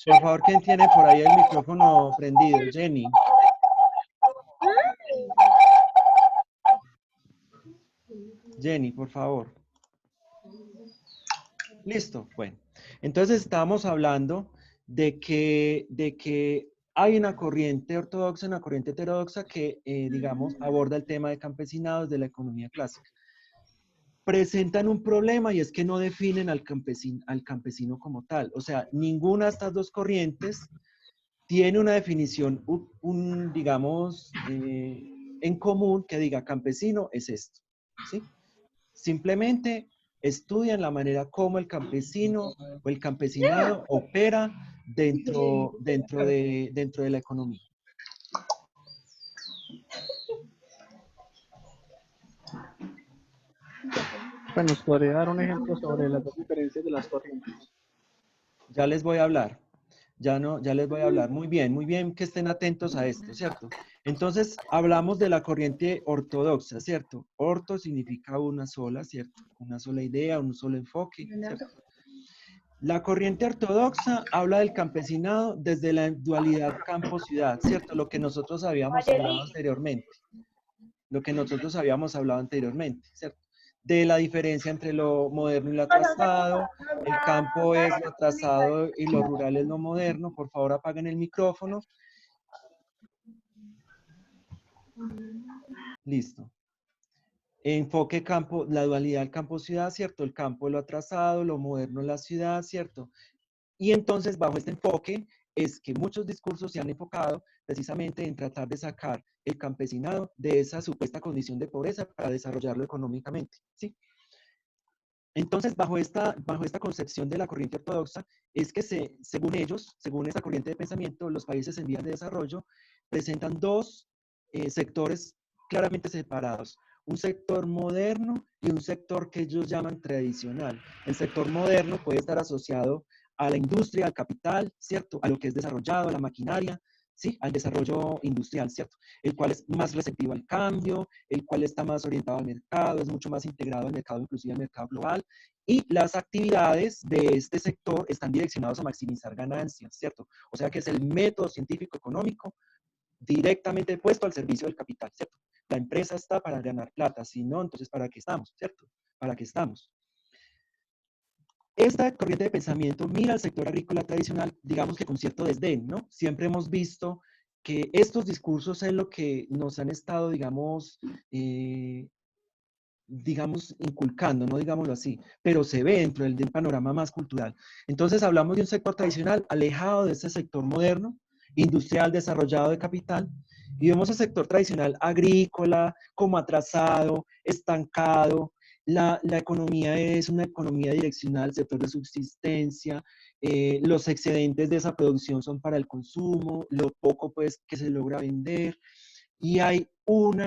Por favor, ¿quién tiene por ahí el micrófono prendido? Jenny. Jenny, por favor. Listo, bueno. Entonces estábamos hablando de que hay una corriente heterodoxa que, digamos, aborda el tema de campesinados de la economía clásica. Presentan un problema y es que no definen al campesino como tal. O sea, ninguna de estas dos corrientes tiene una definición, digamos, en común que diga campesino es esto, ¿sí? Simplemente estudian la manera como el campesino o el campesinado opera dentro de la economía. Bueno, ¿nos podría dar un ejemplo sobre las dos diferencias de las corrientes? Ya les voy a hablar. Ya les voy a hablar. Muy bien que estén atentos a esto, ¿cierto? Entonces, hablamos de la corriente ortodoxa, ¿cierto? Orto significa una sola, ¿cierto? Una sola idea, un solo enfoque, ¿cierto? La corriente ortodoxa habla del campesinado desde la dualidad campo-ciudad, ¿cierto? Lo que nosotros habíamos hablado anteriormente. Lo que nosotros habíamos hablado anteriormente, ¿cierto? De la diferencia entre lo moderno y lo atrasado, el campo es lo atrasado y lo rural es lo moderno. Por favor, apaguen el micrófono. Listo. Enfoque campo, la dualidad campo-ciudad, ¿cierto? El campo es lo atrasado, lo moderno es la ciudad, ¿cierto? Y entonces, bajo este enfoque, es que muchos discursos se han enfocado precisamente en tratar de sacar el campesinado de esa supuesta condición de pobreza para desarrollarlo económicamente, ¿sí? Entonces, bajo esta concepción de la corriente ortodoxa, es que según ellos, según esta corriente de pensamiento, los países en vías de desarrollo presentan dos sectores claramente separados. Un sector moderno y un sector que ellos llaman tradicional. El sector moderno puede estar asociado a la industria, al capital, ¿cierto? A lo que es desarrollado, a la maquinaria, ¿sí? Al desarrollo industrial, ¿cierto? El cual es más receptivo al cambio, el cual está más orientado al mercado, es mucho más integrado al mercado, inclusive al mercado global, y las actividades de este sector están direccionadas a maximizar ganancias, ¿cierto? O sea que es el método científico económico directamente puesto al servicio del capital, ¿cierto? La empresa está para ganar plata, si no, entonces ¿para qué estamos, ¿cierto? ¿Para qué estamos? Esta corriente de pensamiento mira al sector agrícola tradicional, digamos que con cierto desdén, ¿no? Siempre hemos visto que estos discursos es lo que nos han estado, digamos, inculcando, no digámoslo así, pero se ve dentro del panorama más cultural. Entonces hablamos de un sector tradicional alejado de ese sector moderno, industrial, desarrollado de capital, y vemos el sector tradicional agrícola como atrasado, estancado. La economía es una economía direccional, sector de subsistencia, los excedentes de esa producción son para el consumo, lo poco pues que se logra vender, y hay un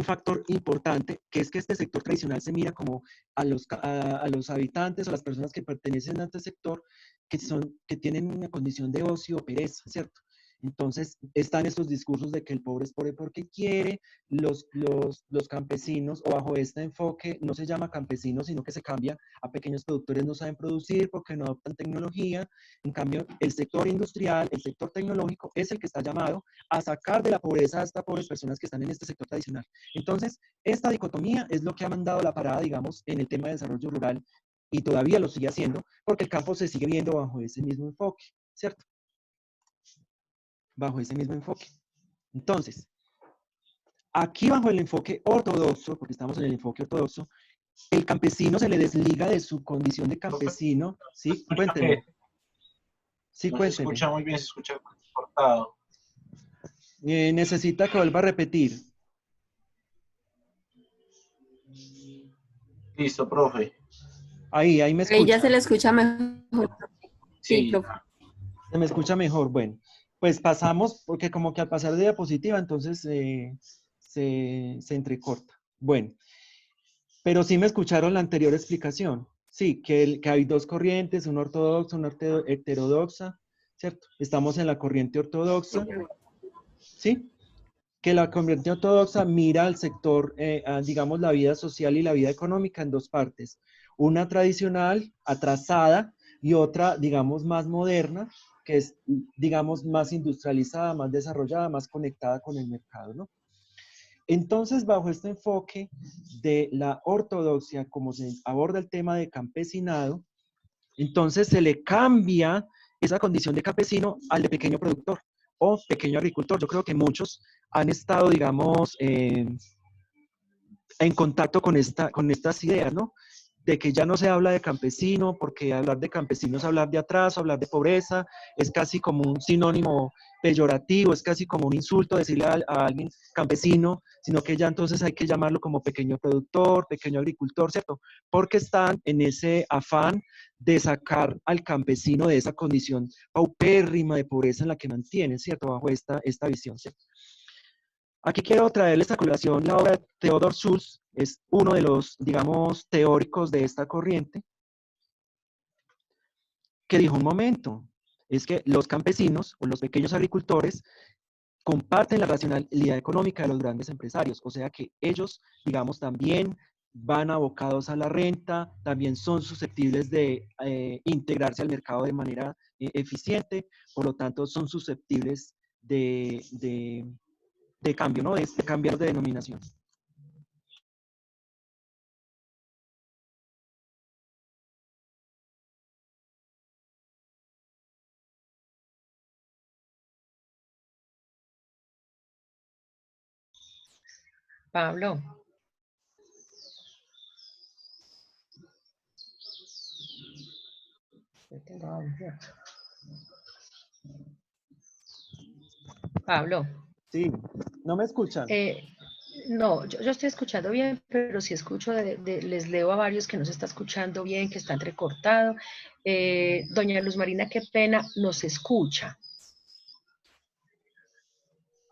factor importante, que es que este sector tradicional se mira como a los habitantes o las personas que pertenecen a este sector que tienen una condición de ocio o pereza, ¿cierto? Entonces, están estos discursos de que el pobre es pobre porque quiere, los campesinos, o bajo este enfoque, no se llama campesinos, sino que se cambia a pequeños productores, no saben producir porque no adoptan tecnología. En cambio, el sector industrial, el sector tecnológico, es el que está llamado a sacar de la pobreza a estas pobres personas que están en este sector tradicional. Entonces, esta dicotomía es lo que ha mandado la parada, digamos, en el tema de desarrollo rural, y todavía lo sigue haciendo, porque el campo se sigue viendo bajo ese mismo enfoque, ¿cierto? Bajo ese mismo enfoque. Entonces, aquí bajo el enfoque ortodoxo, porque estamos en el enfoque ortodoxo, el campesino se le desliga de su condición de campesino, ¿sí? Cuénteme. Sí, No se cuénteme. escucha muy bien, se escucha cortado. Necesita que vuelva a repetir. Listo, profe. Ahí me escucha. Ya se le escucha mejor. Sí, Sí. profe. Se me escucha mejor. Bueno, pues pasamos, porque como que al pasar de diapositiva, entonces se entrecorta. Bueno, pero sí me escucharon la anterior explicación. Sí, que hay dos corrientes, una ortodoxa, una heterodoxa, ¿cierto? Estamos en la corriente ortodoxa, ¿sí? Que la corriente ortodoxa mira al sector, digamos, la vida social y la vida económica en dos partes. Una tradicional, atrasada, y otra, digamos, más moderna, que es, digamos, más industrializada, más desarrollada, más conectada con el mercado, ¿no? Entonces, bajo este enfoque de la ortodoxia, como se aborda el tema de campesinado, entonces se le cambia esa condición de campesino al de pequeño productor o pequeño agricultor. Yo creo que muchos han estado, digamos, en contacto con estas ideas, ¿no? De que ya no se habla de campesino, porque hablar de campesino es hablar de atraso, hablar de pobreza, es casi como un sinónimo peyorativo, es casi como un insulto decirle a alguien campesino, sino que ya entonces hay que llamarlo como pequeño productor, pequeño agricultor, ¿cierto? Porque están en ese afán de sacar al campesino de esa condición paupérrima de pobreza en la que mantiene, ¿cierto? Bajo esta visión, ¿cierto? Aquí quiero traerles a colación la obra de Theodor Schultz, es uno de los, digamos, teóricos de esta corriente, que dijo un momento, es que los campesinos o los pequeños agricultores comparten la racionalidad económica de los grandes empresarios, o sea que ellos, digamos, también van abocados a la renta, también son susceptibles de integrarse al mercado de manera eficiente, por lo tanto son susceptibles de cambio, ¿no? De cambiar de denominación. Pablo, yo tengo audio. Pablo, Sí, ¿no me escuchan? no, yo estoy escuchando bien, pero si escucho, les leo a varios que no se está escuchando bien, que está entrecortado. Doña Luz Marina, qué pena, nos escucha.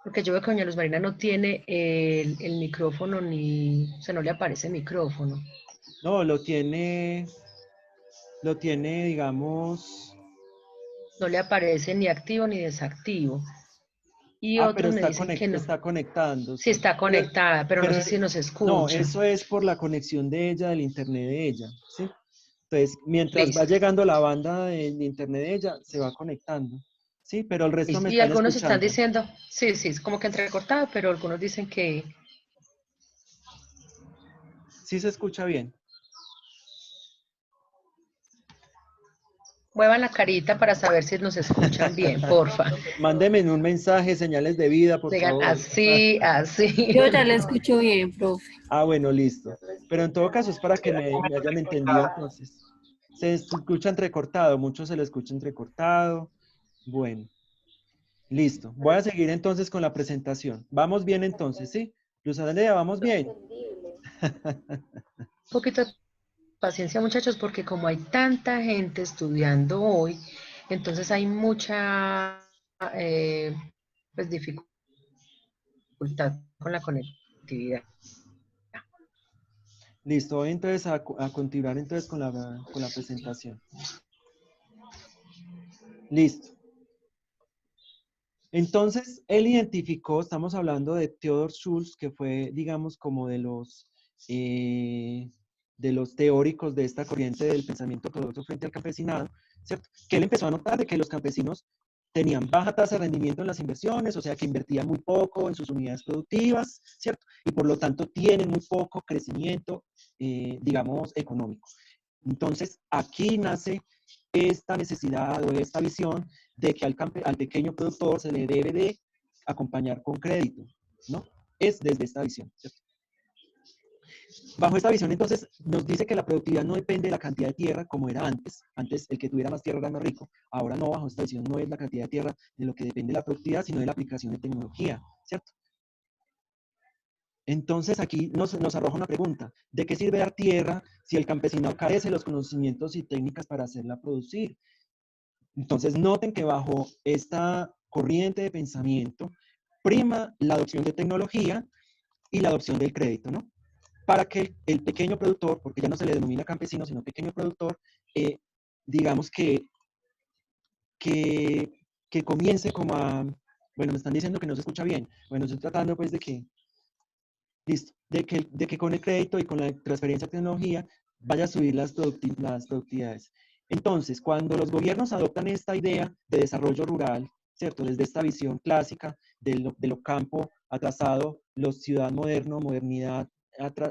Porque yo veo que doña Luz Marina no tiene el micrófono ni, o sea, no le aparece el micrófono. No, lo tiene, digamos, No le aparece ni activo ni desactivo. Y pero otros me dicen que no. está Sí conectándose. está conectada, pero no Pero sé si nos no, escucha. eso es por la conexión de ella, del internet de ella, ¿sí? Entonces, mientras va Listo. llegando la banda de internet de ella, se va conectando, ¿sí? Pero el resto me Y están algunos están escuchando. diciendo, sí, sí, es como que entrecortado, pero algunos dicen que Sí se escucha bien. muevan la carita para saber si nos escuchan bien, porfa. Mándenme un mensaje, señales de vida, por Digan favor. así, así. Yo ya la escucho bien, profe. Ah, bueno, listo. Pero en todo caso es para que me hayan entendido entonces. Se escucha entrecortado, mucho se le escucha entrecortado. Bueno, listo. Voy a seguir entonces con la presentación. Vamos bien entonces, ¿sí? Luz Andrea, vamos bien. Un poquito de paciencia, muchachos, porque como hay tanta gente estudiando hoy, entonces hay mucha pues, dificultad con la conectividad. Listo, voy entonces a continuar entonces con la presentación. Listo. Entonces, él identificó, estamos hablando de Theodor Schultz, que fue, digamos, como de los teóricos de esta corriente del pensamiento ortodoxo frente al campesinado, ¿cierto? Que él empezó a notar de que los campesinos tenían baja tasa de rendimiento en las inversiones, o sea, que invertían muy poco en sus unidades productivas, ¿cierto? Y por lo tanto tienen muy poco crecimiento, digamos, económico. Entonces, aquí nace esta necesidad o esta visión de que al pequeño productor se le debe de acompañar con crédito, ¿no? Es desde esta visión, ¿cierto? Bajo esta visión, entonces, nos dice que la productividad no depende de la cantidad de tierra como era antes. Antes, el que tuviera más tierra era más rico. Ahora no, bajo esta visión, no es la cantidad de tierra de lo que depende la productividad, sino de la aplicación de tecnología, ¿cierto? Entonces, aquí nos arroja una pregunta. ¿De qué sirve dar tierra si el campesino carece de los conocimientos y técnicas para hacerla producir? Entonces, noten que bajo esta corriente de pensamiento prima la adopción de tecnología y la adopción del crédito, ¿no? Para que el pequeño productor, porque ya no se le denomina campesino, sino pequeño productor, digamos que, que comience como a, bueno, me están diciendo que no se escucha bien. Bueno, estoy tratando pues de que, listo, de que con el crédito y con la transferencia de tecnología vaya a subir las productividades. Entonces, cuando los gobiernos adoptan esta idea de desarrollo rural, ¿cierto? Desde esta visión clásica de lo campo atrasado, lo ciudad moderno, modernidad,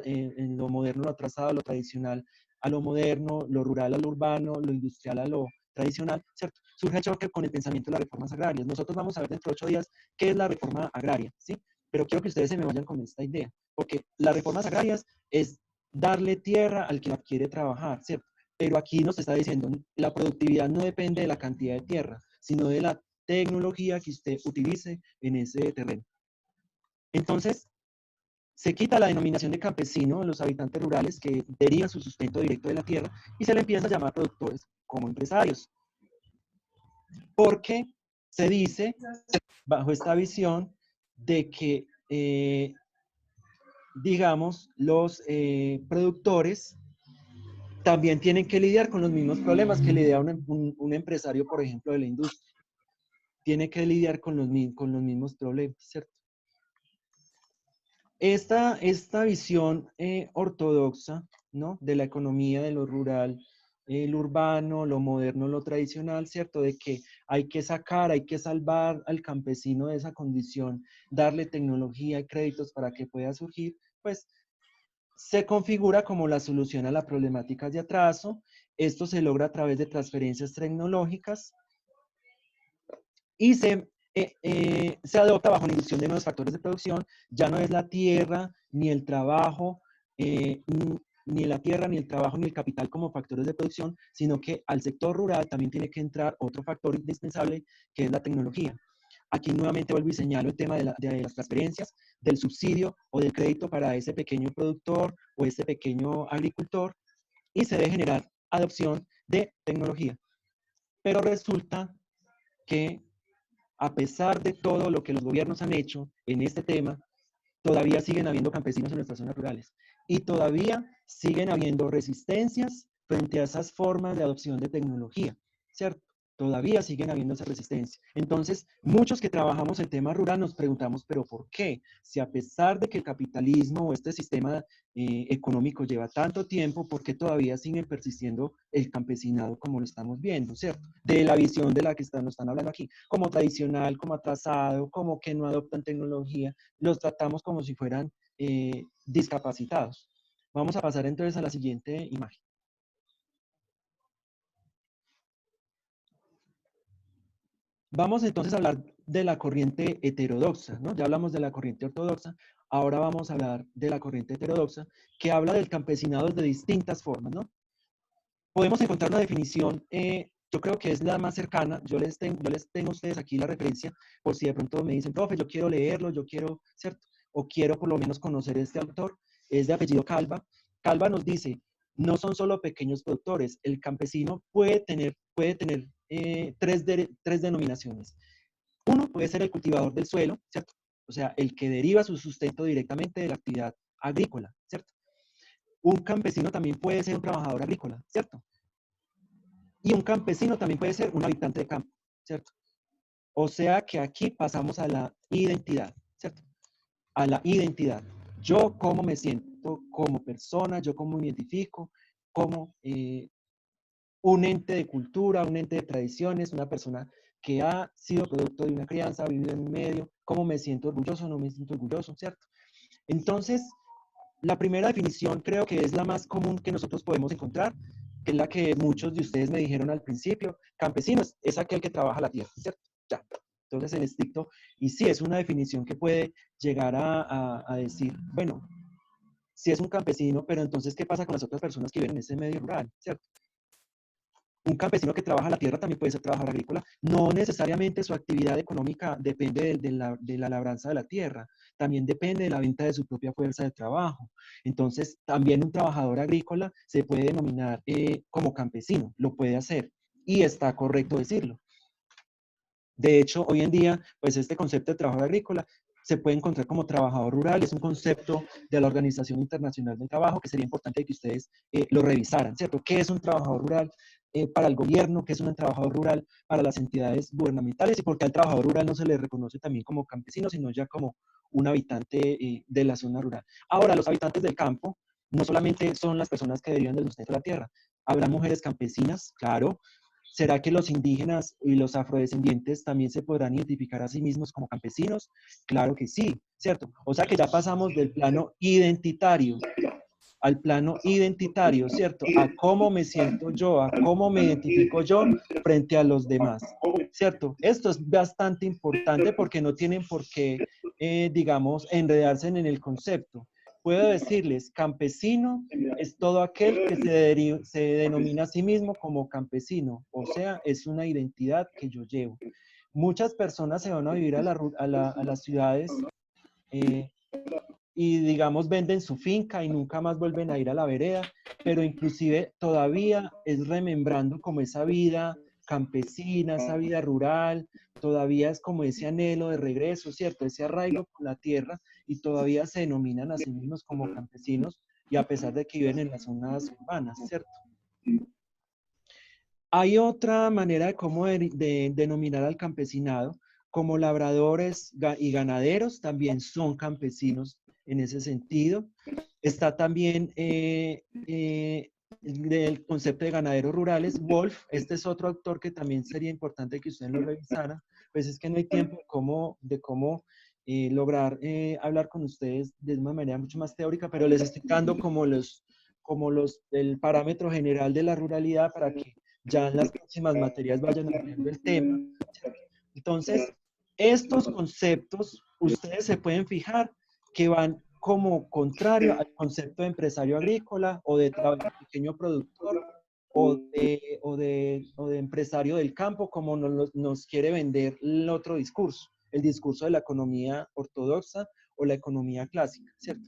en lo moderno, lo atrasado, lo tradicional a lo moderno, lo rural a lo urbano, lo industrial a lo tradicional, ¿cierto? Surge el choque con el pensamiento de las reformas agrarias. Nosotros vamos a ver dentro de 8 días qué es la reforma agraria, ¿sí? Pero quiero que ustedes se me vayan con esta idea, porque las reformas agrarias es darle tierra al que la quiere trabajar, ¿cierto? Pero aquí nos está diciendo, la productividad no depende de la cantidad de tierra, sino de la tecnología que usted utilice en ese terreno. Entonces, se quita la denominación de campesino a los habitantes rurales que derivan su sustento directo de la tierra y se le empieza a llamar productores como empresarios. Porque se dice, bajo esta visión, de que, digamos, los productores también tienen que lidiar con los mismos problemas que lidia un empresario, por ejemplo, de la industria. Tiene que lidiar con los mismos problemas, ¿cierto? Esta visión ortodoxa, ¿no? De la economía, de lo rural, lo urbano, lo moderno, lo tradicional, ¿cierto? De que hay que sacar, hay que salvar al campesino de esa condición, darle tecnología y créditos para que pueda surgir, pues se configura como la solución a las problemáticas de atraso. Esto se logra a través de transferencias tecnológicas y se adopta bajo la inducción de nuevos factores de producción. Ya no es la tierra, ni el trabajo, ni la tierra, ni el trabajo, ni el capital como factores de producción, sino que al sector rural también tiene que entrar otro factor indispensable, que es la tecnología. Aquí nuevamente vuelvo y señalo el tema de las transferencias, del subsidio o del crédito para ese pequeño productor o ese pequeño agricultor, y se debe generar adopción de tecnología. Pero resulta que a pesar de todo lo que los gobiernos han hecho en este tema, todavía siguen habiendo campesinos en nuestras zonas rurales y todavía siguen habiendo resistencias frente a esas formas de adopción de tecnología, ¿cierto? Todavía siguen habiendo esa resistencia. Entonces, muchos que trabajamos el tema rural nos preguntamos, ¿pero por qué? Si a pesar de que el capitalismo o este sistema económico lleva tanto tiempo, ¿por qué todavía siguen persistiendo el campesinado como lo estamos viendo, ¿cierto? De la visión de la que nos están hablando aquí, como tradicional, como atrasado, como que no adoptan tecnología, los tratamos como si fueran discapacitados. Vamos a pasar entonces a la siguiente imagen. Vamos entonces a hablar de la corriente heterodoxa, ¿no? Ya hablamos de la corriente ortodoxa, ahora vamos a hablar de la corriente heterodoxa, que habla del campesinado de distintas formas, ¿no? Podemos encontrar una definición, yo creo que es la más cercana, yo les tengo a ustedes aquí la referencia, por si de pronto me dicen, profe, yo quiero leerlo, yo quiero, ¿cierto? O quiero por lo menos conocer este autor, es de apellido Calva. Calva nos dice, no son solo pequeños productores, el campesino puede tener tres denominaciones. Uno puede ser el cultivador del suelo, ¿cierto? O sea, el que deriva su sustento directamente de la actividad agrícola, ¿cierto? Un campesino también puede ser un trabajador agrícola, ¿cierto? Y un campesino también puede ser un habitante de campo, ¿cierto? O sea que aquí pasamos a la identidad, ¿cierto? A la identidad. Yo cómo me siento como persona, yo cómo me identifico, como un ente de cultura, un ente de tradiciones, una persona que ha sido producto de una crianza, ha vivido en un medio, cómo me siento orgulloso, no me siento orgulloso, ¿cierto? Entonces, la primera definición creo que es la más común que nosotros podemos encontrar, que es la que muchos de ustedes me dijeron al principio. Campesinos es aquel que trabaja la tierra, ¿cierto? Ya. Entonces, en estricto, y sí, es una definición que puede llegar a decir, bueno, sí es un campesino, pero entonces, ¿qué pasa con las otras personas que viven en ese medio rural, ¿cierto? Un campesino que trabaja la tierra también puede ser trabajador agrícola. No necesariamente su actividad económica depende de la labranza de la tierra, también depende de la venta de su propia fuerza de trabajo. Entonces, también un trabajador agrícola se puede denominar como campesino, lo puede hacer y está correcto decirlo. De hecho, hoy en día, pues este concepto de trabajador agrícola se puede encontrar como trabajador rural, es un concepto de la Organización Internacional del Trabajo que sería importante que ustedes lo revisaran, ¿cierto? ¿Qué es un trabajador rural para el gobierno? ¿Qué es un trabajador rural para las entidades gubernamentales? ¿Y por qué al trabajador rural no se le reconoce también como campesino, sino ya como un habitante de la zona rural? Ahora, los habitantes del campo, no solamente son las personas que derivan del sustento de la tierra. ¿Habrá mujeres campesinas? Claro. ¿Será que los indígenas y los afrodescendientes también se podrán identificar a sí mismos como campesinos? Claro que sí, ¿cierto? O sea que ya pasamos del plano identitario al plano identitario, ¿cierto? A cómo me siento yo, a cómo me identifico yo frente a los demás, ¿cierto? Esto es bastante importante porque no tienen por qué, digamos, enredarse en el concepto. Puedo decirles, campesino es todo aquel que se denomina a sí mismo como campesino, o sea, es una identidad que yo llevo. Muchas personas se van a vivir a las ciudades eh, y digamos venden su finca y nunca más vuelven a ir a la vereda, pero inclusive todavía es remembrando como esa vida campesina, esa vida rural, todavía es como ese anhelo de regreso, ¿cierto? Ese arraigo con la tierra y todavía se denominan a sí mismos como campesinos y a pesar de que viven en las zonas urbanas, ¿cierto? Hay otra manera de cómo denominar al campesinado, como labradores y ganaderos también son campesinos en ese sentido. Está también el concepto de ganaderos rurales. Wolf, este es otro autor que también sería importante que ustedes lo revisaran, pues es que no hay tiempo de cómo lograr hablar con ustedes de una manera mucho más teórica, pero les estoy dando el parámetro general de la ruralidad para que ya en las próximas materias vayan ampliando el tema. Entonces, estos conceptos, ustedes se pueden fijar que van como contrario al concepto de empresario agrícola o de pequeño productor o de empresario del campo, como nos quiere vender el otro discurso, el discurso de la economía ortodoxa o la economía clásica, ¿cierto?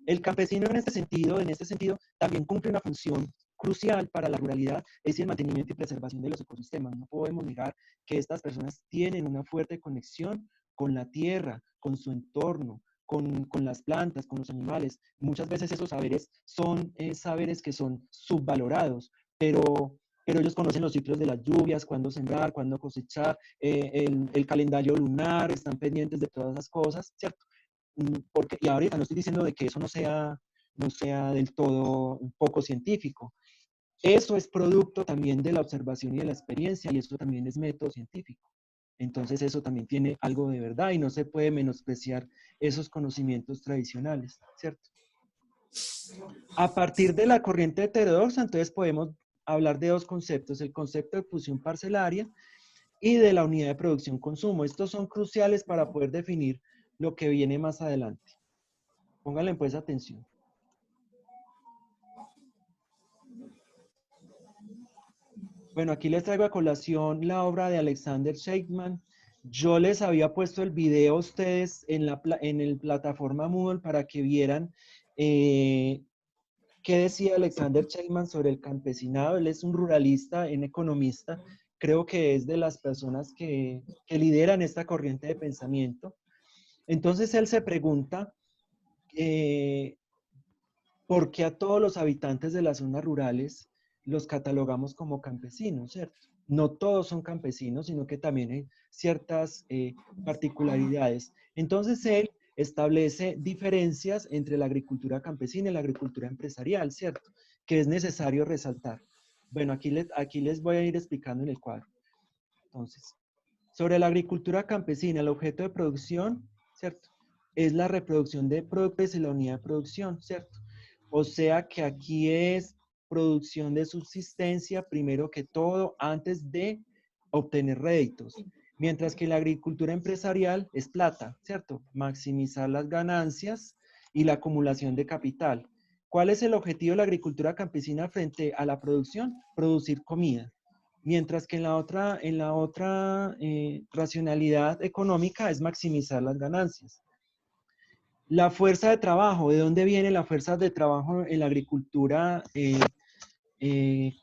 El campesino en este sentido, también cumple una función crucial para la ruralidad, es el mantenimiento y preservación de los ecosistemas. No podemos negar que estas personas tienen una fuerte conexión con la tierra, con su entorno, con las plantas, con los animales. Muchas veces esos saberes son saberes que son subvalorados, pero ellos conocen los ciclos de las lluvias, cuándo sembrar, cuándo cosechar, el calendario lunar, están pendientes de todas esas cosas, ¿cierto? Porque, y ahorita no estoy diciendo de que eso no sea del todo un poco científico. Eso es producto también de la observación y de la experiencia, y eso también es método científico. Entonces eso también tiene algo de verdad y no se puede menospreciar esos conocimientos tradicionales, ¿cierto? A partir de la corriente heterodoxa, entonces podemos hablar de dos conceptos, el concepto de fusión parcelaria y de la unidad de producción-consumo. Estos son cruciales para poder definir lo que viene más adelante. Pónganle pues atención. Bueno, aquí les traigo a colación la obra de Alexander Sheikman. Yo les había puesto el video a ustedes en la plataforma Moodle para que vieran qué decía Alexander Sheikman sobre el campesinado. Él es un ruralista, un economista. Creo que es de las personas que lideran esta corriente de pensamiento. Entonces él se pregunta por qué a todos los habitantes de las zonas rurales los catalogamos como campesinos, ¿cierto? No todos son campesinos, sino que también hay ciertas particularidades. Entonces él establece diferencias entre la agricultura campesina y la agricultura empresarial, ¿cierto? Que es necesario resaltar. Bueno, aquí les voy a ir explicando en el cuadro. Entonces, sobre la agricultura campesina, el objeto de producción, ¿cierto? Es la reproducción de productos y la unidad de producción, ¿cierto? O sea que aquí es producción de subsistencia primero que todo antes de obtener réditos. Mientras que la agricultura empresarial es plata, ¿cierto? Maximizar las ganancias y la acumulación de capital. ¿Cuál es el objetivo de la agricultura campesina frente a la producción? Producir comida. Mientras que en la otra racionalidad económica es maximizar las ganancias. La fuerza de trabajo, ¿de dónde viene la fuerza de trabajo en la agricultura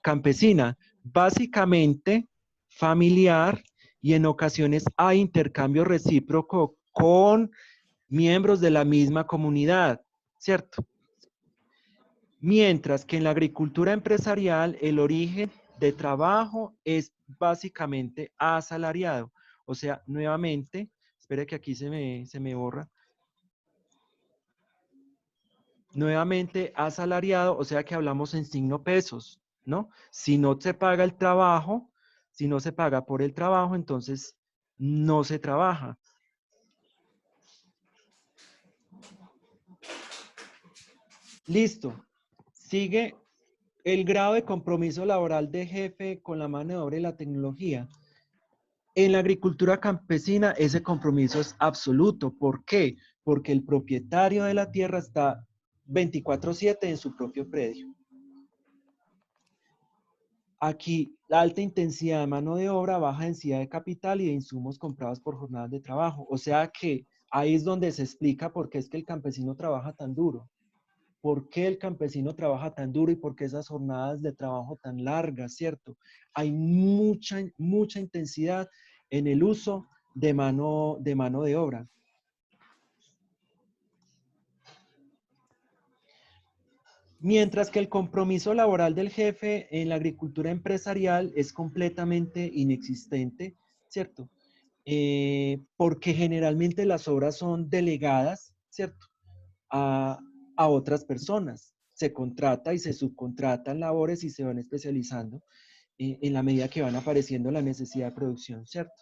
campesina? Básicamente familiar y en ocasiones hay intercambio recíproco con miembros de la misma comunidad, ¿cierto? Mientras que en la agricultura empresarial el origen de trabajo es básicamente asalariado. O sea, nuevamente, espere que aquí se me borra. nuevamente asalariado, o sea que hablamos en signo pesos, ¿no? Si no se paga el trabajo, si no se paga por el trabajo, entonces no se trabaja. Listo. Sigue el grado de compromiso laboral de jefe con la mano de obra y la tecnología. En la agricultura campesina ese compromiso es absoluto. ¿Por qué? Porque el propietario de la tierra está 24/7 en su propio predio. Aquí, la alta intensidad de mano de obra, baja densidad de capital y de insumos comprados por jornadas de trabajo. O sea que ahí es donde se explica por qué es que el campesino trabaja tan duro. ¿Por qué el campesino trabaja tan duro y por qué esas jornadas de trabajo tan largas, cierto? Hay mucha intensidad en el uso de mano de obra. Mientras que el compromiso laboral del jefe en la agricultura empresarial es completamente inexistente, ¿cierto? Porque generalmente las obras son delegadas, ¿cierto? A, a otras personas. Se contrata y se subcontratan labores y se van especializando en la medida que van apareciendo la necesidad de producción, ¿cierto?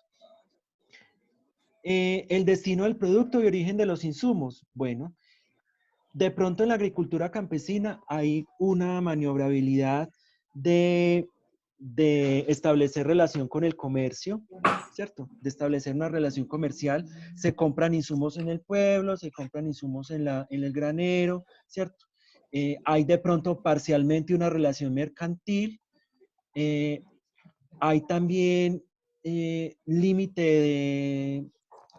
El destino del producto y origen de los insumos. Bueno, de pronto en la agricultura campesina hay una maniobrabilidad de establecer relación con el comercio, ¿cierto? De establecer una relación comercial. Se compran insumos en el pueblo, se compran insumos en el granero, ¿cierto? Hay de pronto parcialmente una relación mercantil. Hay también límite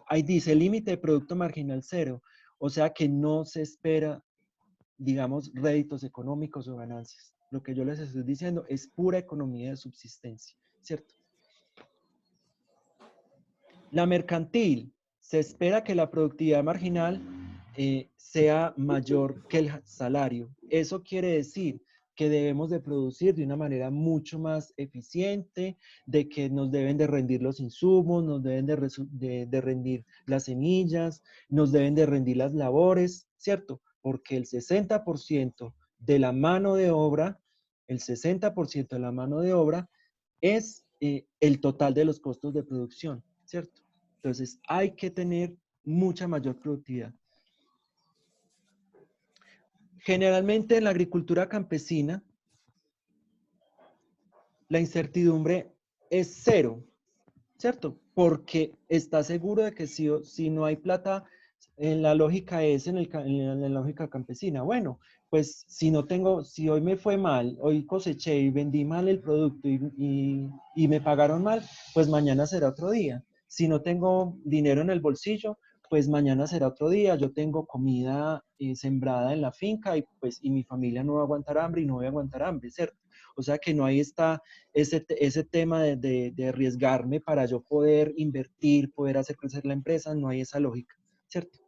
ahí dice límite de producto marginal cero. O sea que no se espera, digamos, réditos económicos o ganancias. Lo que yo les estoy diciendo es pura economía de subsistencia, ¿cierto? La mercantil, se espera que la productividad marginal sea mayor que el salario. Eso quiere decir que debemos de producir de una manera mucho más eficiente, de que nos deben de rendir los insumos, nos deben de rendir las semillas, nos deben de rendir las labores, ¿cierto? Porque el 60% de la mano de obra, el 60% de la mano de obra es el total de los costos de producción, ¿cierto? Entonces hay que tener mucha mayor productividad. Generalmente en la agricultura campesina, la incertidumbre es cero, ¿cierto? Porque está seguro de que si no hay plata, en la lógica es en la lógica campesina. Bueno, pues si hoy me fue mal, hoy coseché y vendí mal el producto y me pagaron mal, pues mañana será otro día. Si no tengo dinero en el bolsillo, pues mañana será otro día. Yo tengo comida sembrada en la finca y mi familia no va a aguantar hambre y no voy a aguantar hambre, ¿cierto? O sea que no hay ese tema de arriesgarme para yo poder invertir, poder hacer crecer la empresa, no hay esa lógica, ¿cierto?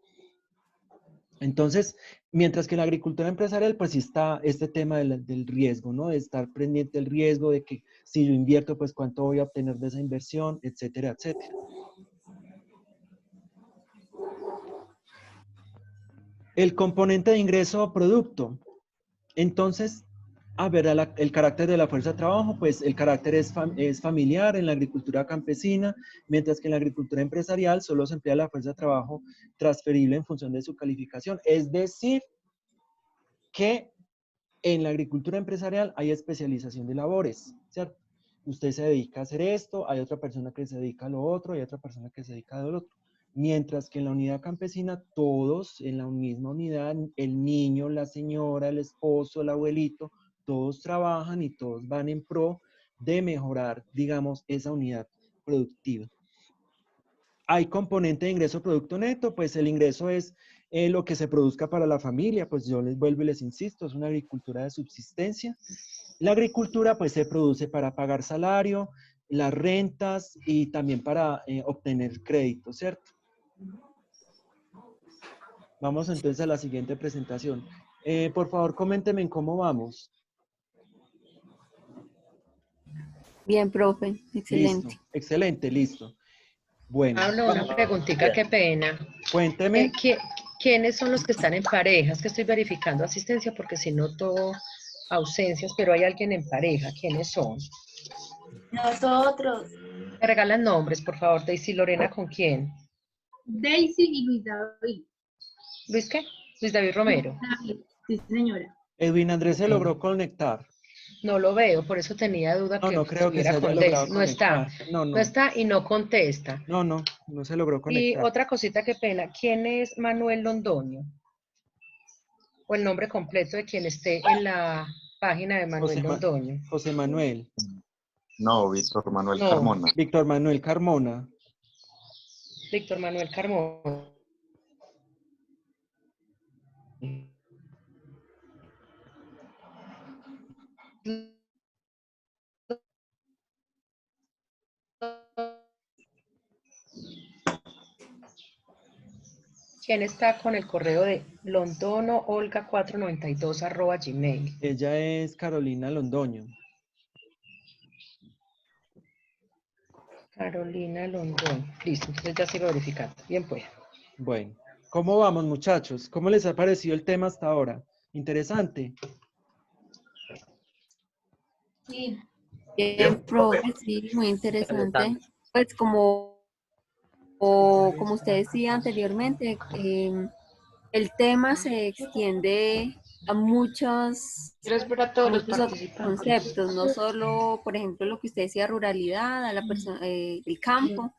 Entonces, mientras que en la agricultura empresarial, pues sí está este tema del riesgo, ¿no? De estar pendiente del riesgo, de que si yo invierto, pues cuánto voy a obtener de esa inversión, etcétera, etcétera. El componente de ingreso o producto. Entonces, a ver, el carácter de la fuerza de trabajo, pues el carácter es familiar en la agricultura campesina, mientras que en la agricultura empresarial solo se emplea la fuerza de trabajo transferible en función de su calificación. Es decir, que en la agricultura empresarial hay especialización de labores, ¿cierto? Usted se dedica a hacer esto, hay otra persona que se dedica a lo otro, hay otra persona que se dedica a lo otro. Mientras que en la unidad campesina, todos en la misma unidad, el niño, la señora, el esposo, el abuelito, todos trabajan y todos van en pro de mejorar, digamos, esa unidad productiva. Hay componente de ingreso producto neto, pues el ingreso es lo que se produzca para la familia, pues yo les vuelvo y les insisto, es una agricultura de subsistencia. La agricultura pues se produce para pagar salario, las rentas y también para obtener crédito, ¿cierto? Vamos entonces a la siguiente presentación. Por favor, coméntenme en cómo vamos. Bien, profe, excelente. Listo, excelente, listo. Bueno, Pablo, una preguntita, bien. qué pena. Cuénteme. ¿quiénes son los que están en parejas? Que estoy verificando asistencia porque si noto ausencias, pero hay alguien en pareja. ¿Quiénes son? Nosotros, Me regalan nombres, por favor. Daisy Lorena, ¿con quién? Daisy y Luis David. ¿Luis qué? Luis David Romero. David, sí, señora. Edwin Andrés se Ok. logró conectar. No lo veo, por eso tenía duda No, que no creo que se estuviera haya con logrado Daisy. No está. conectar. No, No no, está y no contesta. no se logró Y conectar. otra cosita, qué pena. ¿Quién es Manuel Londoño? O el nombre completo de quien esté en la página de Manuel Londoño. José Manuel. No, Víctor Manuel No. Carmona. Víctor Manuel Carmona. Víctor Manuel Carmona. ¿Quién está con el correo de londonoolga492@gmail? Ella es Carolina Londoño. Carolina Londoño. Listo, entonces ya sigo verificando. Bien, pues. Bueno, ¿cómo vamos, muchachos? ¿Cómo les ha parecido el tema hasta ahora? ¿Interesante? Sí. Bien, profe, sí, muy interesante. Pues como usted decía anteriormente, el tema se extiende a Gracias por a todos los muchos otros participantes. conceptos, no solo, por ejemplo, lo que usted decía, ruralidad, a la persona, el campo,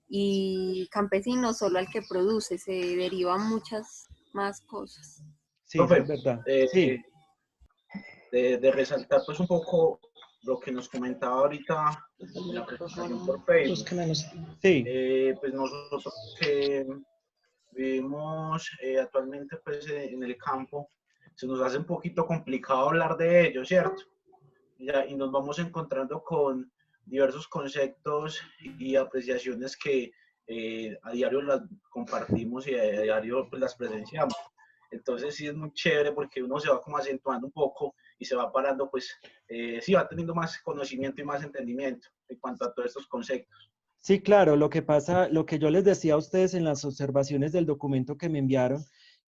y campesino solo al que produce, se derivan muchas más cosas. Sí, eso es Profe, verdad. Sí, de resaltar pues un poco lo que nos comentaba ahorita en la presentación por Facebook. Búscamelos. sí. Pues nosotros que vivimos actualmente pues en el campo, se nos hace un poquito complicado hablar de ello, ¿cierto? Y nos vamos encontrando con diversos conceptos y apreciaciones que a diario las compartimos y a diario pues, las presenciamos. Entonces sí es muy chévere porque uno se va como acentuando un poco y se va parando, pues sí va teniendo más conocimiento y más entendimiento en cuanto a todos estos conceptos. Sí, claro, lo que pasa, lo que yo les decía a ustedes en las observaciones del documento que me enviaron,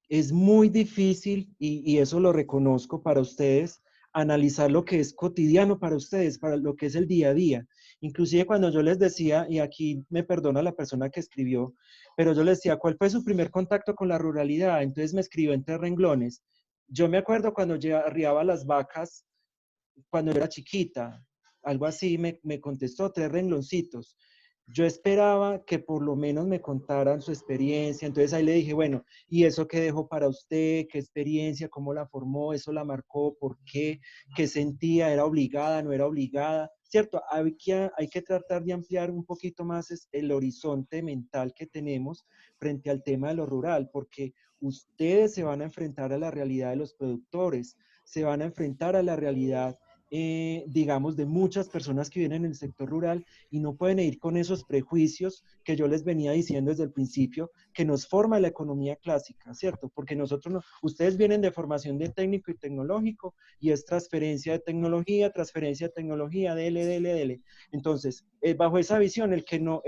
es muy difícil, y eso lo reconozco para ustedes, analizar lo que es cotidiano para ustedes, para lo que es el día a día. Inclusive cuando yo les decía, y aquí me perdona la persona que escribió, pero yo les decía, ¿cuál fue su primer contacto con la ruralidad? Entonces me escribió en 3 renglones. Yo me acuerdo cuando yo arriaba las vacas, cuando yo era chiquita, algo así me contestó, 3 rengloncitos. Yo esperaba que por lo menos me contaran su experiencia, entonces ahí le dije, bueno, ¿y eso qué dejó para usted? ¿Qué experiencia? ¿Cómo la formó? ¿Eso la marcó? ¿Por qué? ¿Qué sentía? ¿Era obligada? ¿No era obligada? ¿Cierto? Hay que tratar de ampliar un poquito más el horizonte mental que tenemos frente al tema de lo rural, porque ustedes se van a enfrentar a la realidad de los productores, se van a enfrentar a la realidad digamos, de muchas personas que vienen en el sector rural y no pueden ir con esos prejuicios que yo les venía diciendo desde el principio, que nos forma la economía clásica, ¿cierto? Porque nosotros, no, ustedes vienen de formación de técnico y tecnológico y es transferencia de tecnología, DL. Entonces, bajo esa visión, el que no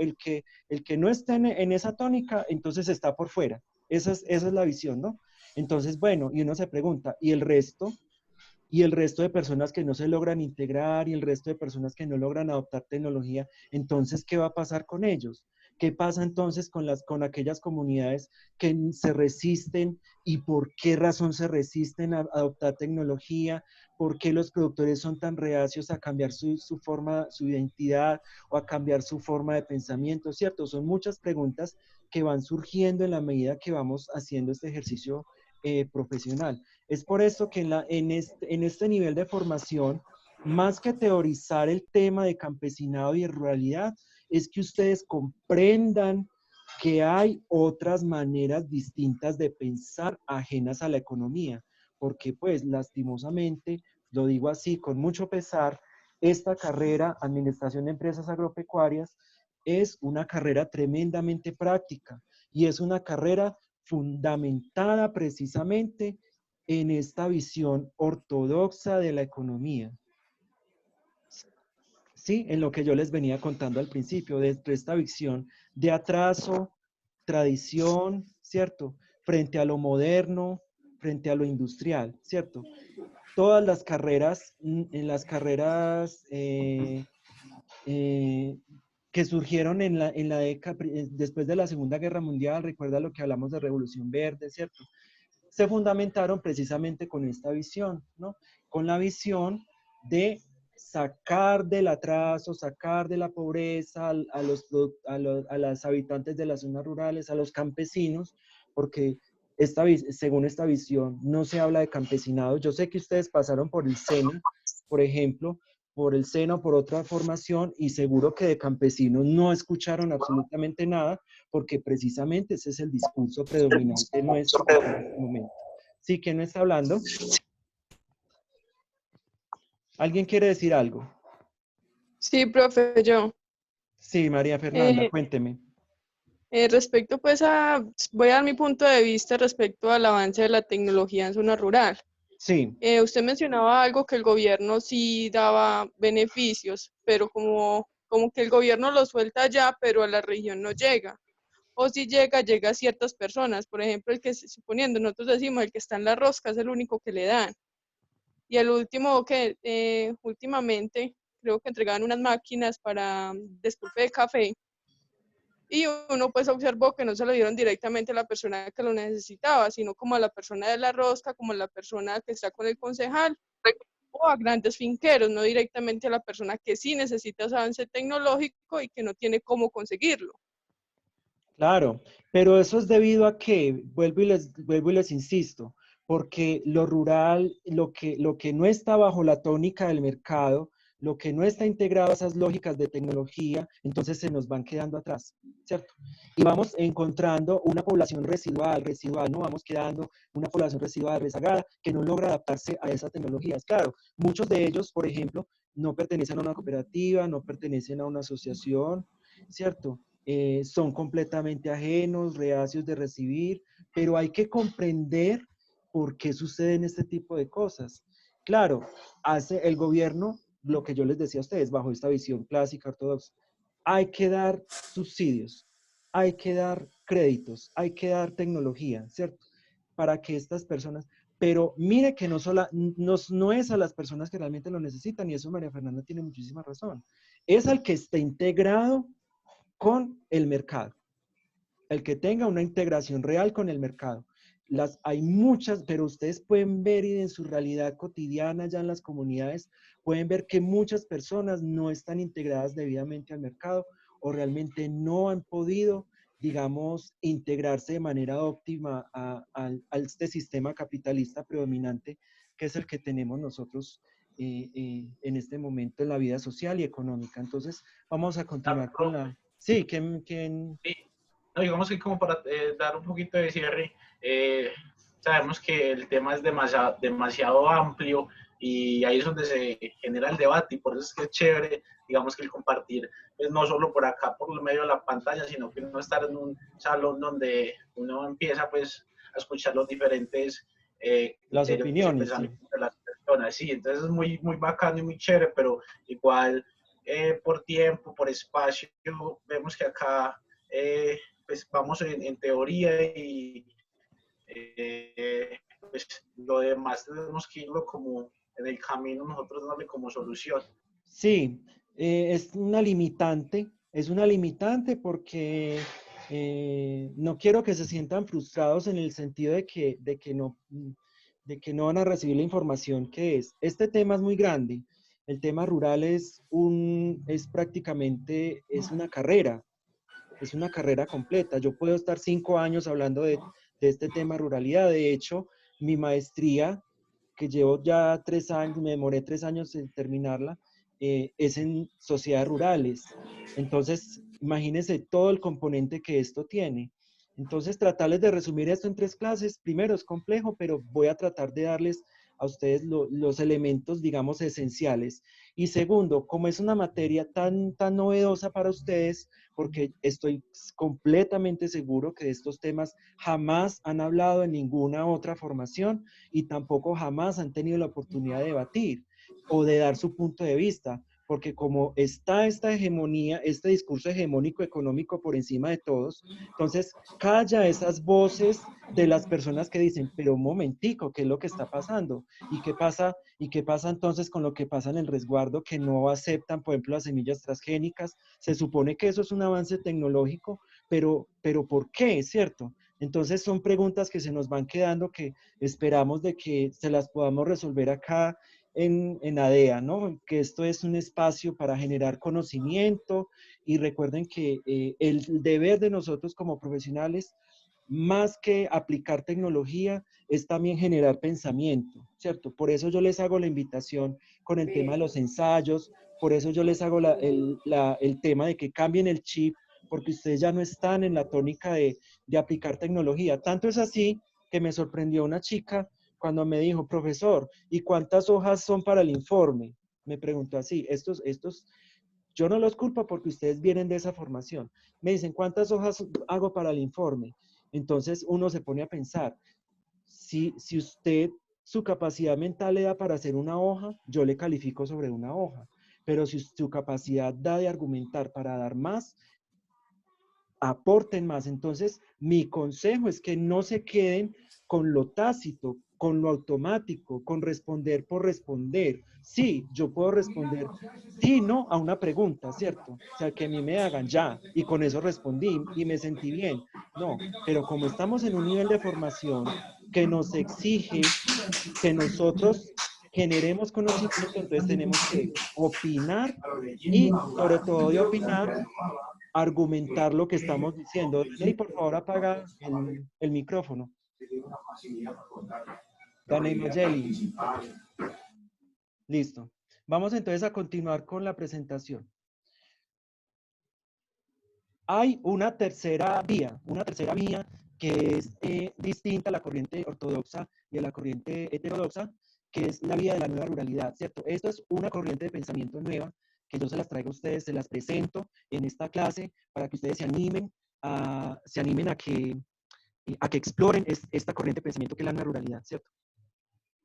está en esa tónica, entonces está por fuera. Esa es la visión, ¿no? Entonces, bueno, y uno se pregunta, ¿y el resto? Y el resto de personas que no se logran integrar y el resto de personas que no logran adoptar tecnología, entonces, ¿qué va a pasar con ellos? ¿Qué pasa entonces con aquellas comunidades que se resisten y por qué razón se resisten a adoptar tecnología? ¿Por qué los productores son tan reacios a cambiar su forma, su identidad o a cambiar su forma de pensamiento? ¿Cierto? Son muchas preguntas que van surgiendo en la medida que vamos haciendo este ejercicio profesional. Es por eso que en este nivel de formación, más que teorizar el tema de campesinado y de ruralidad, es que ustedes comprendan que hay otras maneras distintas de pensar ajenas a la economía, porque pues lastimosamente, lo digo así con mucho pesar, esta carrera, Administración de Empresas Agropecuarias, es una carrera tremendamente práctica y es una carrera fundamentada precisamente en esta visión ortodoxa de la economía. Sí, en lo que yo les venía contando al principio, de esta visión de atraso, tradición, ¿cierto? frente a lo moderno, frente a lo industrial, ¿cierto? Todas las carreras, en las carreras que surgieron en la década, después de la Segunda Guerra Mundial, recuerda lo que hablamos de Revolución Verde, ¿cierto? Se fundamentaron precisamente con esta visión, ¿no? Con la visión de sacar del atraso, sacar de la pobreza a los habitantes de las zonas rurales, a los campesinos, porque según esta visión no se habla de campesinados. Yo sé que ustedes pasaron por el SENA, por ejemplo, por el SENA, por otra formación, y seguro que de campesinos no escucharon absolutamente nada, porque precisamente ese es el discurso predominante nuestro en este momento. ¿Sí? ¿Quién no está hablando? ¿Alguien quiere decir algo? Sí, profe, yo. Sí, María Fernanda, Eh, cuénteme. Respecto pues voy a dar mi punto de vista respecto al avance de la tecnología en zona rural. Sí, Usted mencionaba algo que el gobierno sí daba beneficios, pero como que el gobierno lo suelta ya, pero a la región no llega. O si llega, llega a ciertas personas. Por ejemplo, el que, suponiendo, nosotros decimos, el que está en la rosca es el único que le dan. Y el último que últimamente creo que entregaban unas máquinas para desculpe de café. Y uno pues observó que no se lo dieron directamente a la persona que lo necesitaba, sino como a la persona de la rosca, como a la persona que está con el concejal, o a grandes finqueros, no directamente a la persona que sí necesita ese avance tecnológico y que no tiene cómo conseguirlo. claro, pero eso es debido a que, vuelvo y les insisto, porque lo rural, lo que no está bajo la tónica del mercado, lo que no está integrado a esas lógicas de tecnología, entonces se nos van quedando atrás, ¿cierto? Y vamos encontrando una población residual, ¿no? Vamos quedando una población residual, rezagada, que no logra adaptarse a esas tecnologías. Claro, muchos de ellos, por ejemplo, no pertenecen a una cooperativa, no pertenecen a una asociación, ¿cierto? Son completamente ajenos, reacios de recibir, pero hay que comprender por qué suceden este tipo de cosas. Claro, hace el gobierno lo que yo les decía a ustedes, bajo esta visión clásica ortodoxa. Hay que dar subsidios, hay que dar créditos, hay que dar tecnología, ¿cierto? Para que estas personas, pero mire que no es a las personas que realmente lo necesitan, y eso María Fernanda tiene muchísima razón. Es al que esté integrado con el mercado, el que tenga una integración real con el mercado. Hay muchas, pero ustedes pueden ver y en su realidad cotidiana ya en las comunidades, pueden ver que muchas personas no están integradas debidamente al mercado o realmente no han podido, digamos, integrarse de manera óptima a este sistema capitalista predominante que es el que tenemos nosotros en este momento en la vida social y económica. Entonces, vamos a continuar con la... Sí, ¿quién? Sí, no, digamos que como para dar un poquito de cierre, sabemos que el tema es demasiado amplio y ahí es donde se genera el debate y por eso es que es chévere, digamos que el compartir, pues no solo por acá, por el medio de la pantalla, sino que no estar en un salón donde uno empieza pues a escuchar los diferentes Las criterios y opiniones, sí. pensamientos de las personas. Sí, entonces es muy, muy bacano y muy chévere, pero igual por tiempo, por espacio, vemos que acá pues vamos en teoría y pues lo demás tenemos que irlo como en el camino, nosotros darle como solución. Sí, es una limitante porque no quiero que se sientan frustrados en el sentido de que no van a recibir la información que es. Este tema es muy grande. El tema rural es prácticamente, es una carrera completa. Yo puedo estar 5 años hablando de este tema ruralidad. De hecho, mi maestría, que llevo ya 3 años, me demoré 3 años en terminarla, es en sociedades rurales. Entonces, imagínense todo el componente que esto tiene. Entonces, tratarles de resumir esto en 3 clases, primero es complejo, pero voy a tratar de darles a ustedes los elementos, digamos, esenciales. Y segundo, como es una materia tan novedosa para ustedes, porque estoy completamente seguro que de estos temas jamás han hablado en ninguna otra formación y tampoco jamás han tenido la oportunidad de debatir o de dar su punto de vista, porque como está esta hegemonía, este discurso hegemónico económico por encima de todos, entonces calla esas voces de las personas que dicen, pero un momentico, ¿qué es lo que está pasando? ¿Y qué pasa? ¿Y qué pasa entonces con lo que pasa en el resguardo que no aceptan, por ejemplo, las semillas transgénicas? Se supone que eso es un avance tecnológico, pero ¿por qué? ¿Cierto? Entonces son preguntas que se nos van quedando que esperamos de que se las podamos resolver acá en ADEA, ¿no? Que esto es un espacio para generar conocimiento y recuerden que el deber de nosotros como profesionales, más que aplicar tecnología, es también generar pensamiento, ¿cierto? Por eso yo les hago la invitación con el tema de los ensayos, por eso yo les hago el tema de que cambien el chip, porque ustedes ya no están en la tónica de aplicar tecnología. Tanto es así que me sorprendió una chica cuando me dijo, profesor, ¿y cuántas hojas son para el informe? Me preguntó así, yo no los culpo porque ustedes vienen de esa formación. Me dicen, ¿cuántas hojas hago para el informe? Entonces uno se pone a pensar, si usted, su capacidad mental le da para hacer una hoja, yo le califico sobre una hoja. Pero si su capacidad da de argumentar para dar más, aporten más. Entonces, mi consejo es que no se queden con lo tácito, con lo automático, con responder por responder. Sí, yo puedo responder sí, no a una pregunta, ¿cierto? O sea, que a mí me hagan ya, y con eso respondí y me sentí bien. No, pero como estamos en un nivel de formación que nos exige que nosotros generemos conocimiento, entonces tenemos que opinar y sobre todo de opinar, argumentar lo que estamos diciendo. Danny, por favor, apaga el micrófono. Danny Mayeli. Listo. Vamos entonces a continuar con la presentación. Hay una tercera vía que es distinta a la corriente ortodoxa y a la corriente heterodoxa, que es la vía de la nueva ruralidad, ¿cierto? Esto es una corriente de pensamiento nueva que yo se las traigo a ustedes, se las presento en esta clase para que ustedes se animen a que exploren esta corriente de pensamiento que es la nueva ruralidad, ¿cierto?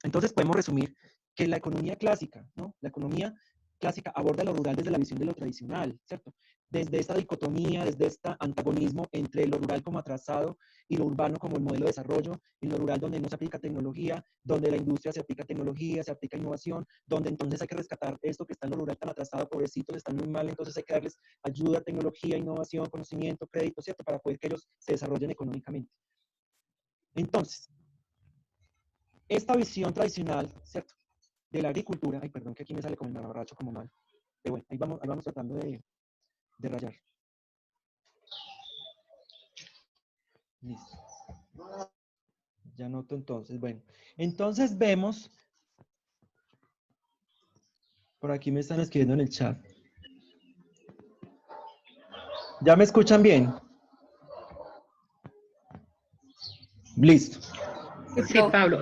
Entonces podemos resumir que la economía clásica, ¿no? La economía clásica aborda lo rural desde la visión de lo tradicional, ¿cierto? Desde esta dicotomía, desde este antagonismo entre lo rural como atrasado y lo urbano como el modelo de desarrollo, y lo rural donde no se aplica tecnología, donde la industria se aplica tecnología, se aplica innovación, donde entonces hay que rescatar esto que está en lo rural tan atrasado, pobrecitos, están muy mal, entonces hay que darles ayuda, tecnología, innovación, conocimiento, crédito, ¿cierto? Para poder que ellos se desarrollen económicamente. Entonces, esta visión tradicional, ¿cierto? De la agricultura, ay, perdón, que aquí me sale como el mamarracho como mal, pero bueno, ahí vamos tratando de rayar. Listo. Ya noto entonces, bueno. Entonces vemos, por aquí me están escribiendo en el chat. ¿Ya me escuchan bien? Listo. Sí, Pablo.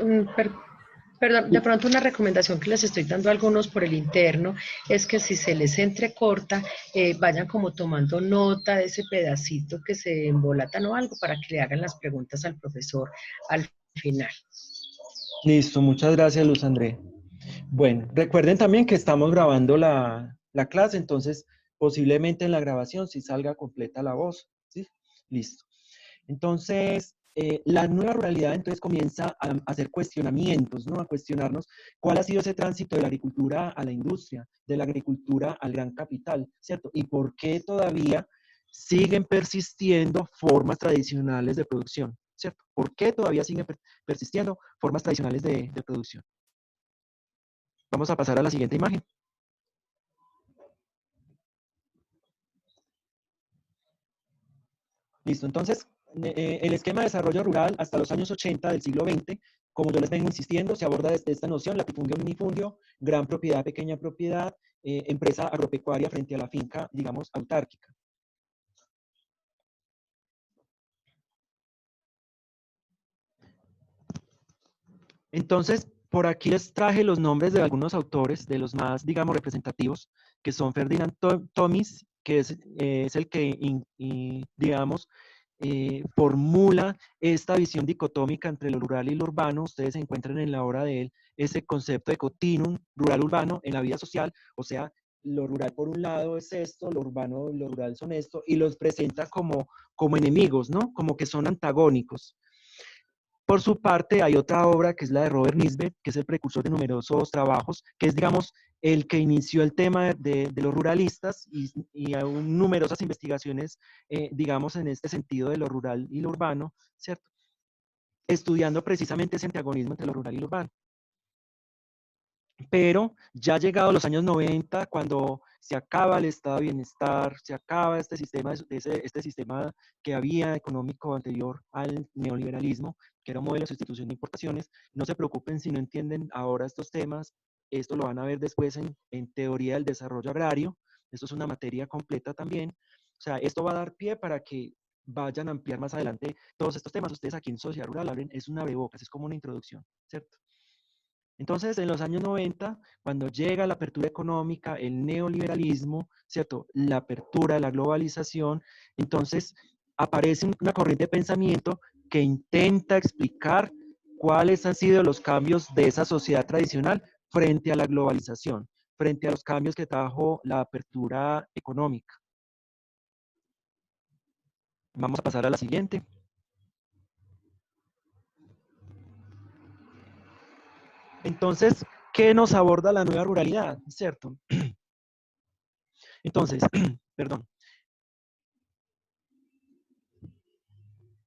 Perdón, de pronto una recomendación que les estoy dando a algunos por el interno es que si se les entrecorta, vayan como tomando nota de ese pedacito que se embolatan o algo para que le hagan las preguntas al profesor al final. Listo, muchas gracias, Luz André. Bueno, recuerden también que estamos grabando la clase, entonces posiblemente en la grabación sí salga completa la voz, ¿sí? Listo. Entonces, la nueva ruralidad entonces comienza a hacer cuestionamientos, ¿no? A cuestionarnos cuál ha sido ese tránsito de la agricultura a la industria, de la agricultura al gran capital, ¿cierto? Y por qué todavía siguen persistiendo formas tradicionales de producción, ¿cierto? ¿Por qué todavía siguen persistiendo formas tradicionales de producción? Vamos a pasar a la siguiente imagen. Listo, entonces, el esquema de desarrollo rural hasta los años 80 del siglo XX, como yo les vengo insistiendo, se aborda desde esta noción, latifundio, minifundio, gran propiedad, pequeña propiedad, empresa agropecuaria frente a la finca, digamos, autárquica. Entonces, por aquí les traje los nombres de algunos autores, de los más, digamos, representativos, que son Ferdinand Tomis, que es el que, digamos, formula esta visión dicotómica entre lo rural y lo urbano. Ustedes encuentran en la obra de él ese concepto de continuum rural-urbano en la vida social, o sea, lo rural por un lado es esto, lo urbano y lo rural son esto, y los presenta como enemigos, ¿no? Como que son antagónicos. Por su parte, hay otra obra que es la de Robert Nisbet, que es el precursor de numerosos trabajos, que es, digamos, el que inició el tema de los ruralistas y aún numerosas investigaciones, digamos, en este sentido de lo rural y lo urbano, ¿cierto? Estudiando precisamente ese antagonismo entre lo rural y lo urbano. Pero ya llegado los años 90, cuando se acaba el estado de bienestar, se acaba este sistema, este sistema que había económico anterior al neoliberalismo, que era un modelo de sustitución de importaciones, no se preocupen si no entienden ahora estos temas, esto lo van a ver después en teoría del desarrollo agrario, esto es una materia completa también, o sea, esto va a dar pie para que vayan a ampliar más adelante todos estos temas. Ustedes aquí en Sociedad Rural abren, es un abrebocas, es como una introducción, ¿cierto? Entonces, en los años 90, cuando llega la apertura económica, el neoliberalismo, ¿cierto? La apertura, la globalización, entonces aparece una corriente de pensamiento que intenta explicar cuáles han sido los cambios de esa sociedad tradicional frente a la globalización, frente a los cambios que trajo la apertura económica. Vamos a pasar a la siguiente. Entonces, ¿qué nos aborda la nueva ruralidad? ¿Cierto? Entonces, perdón.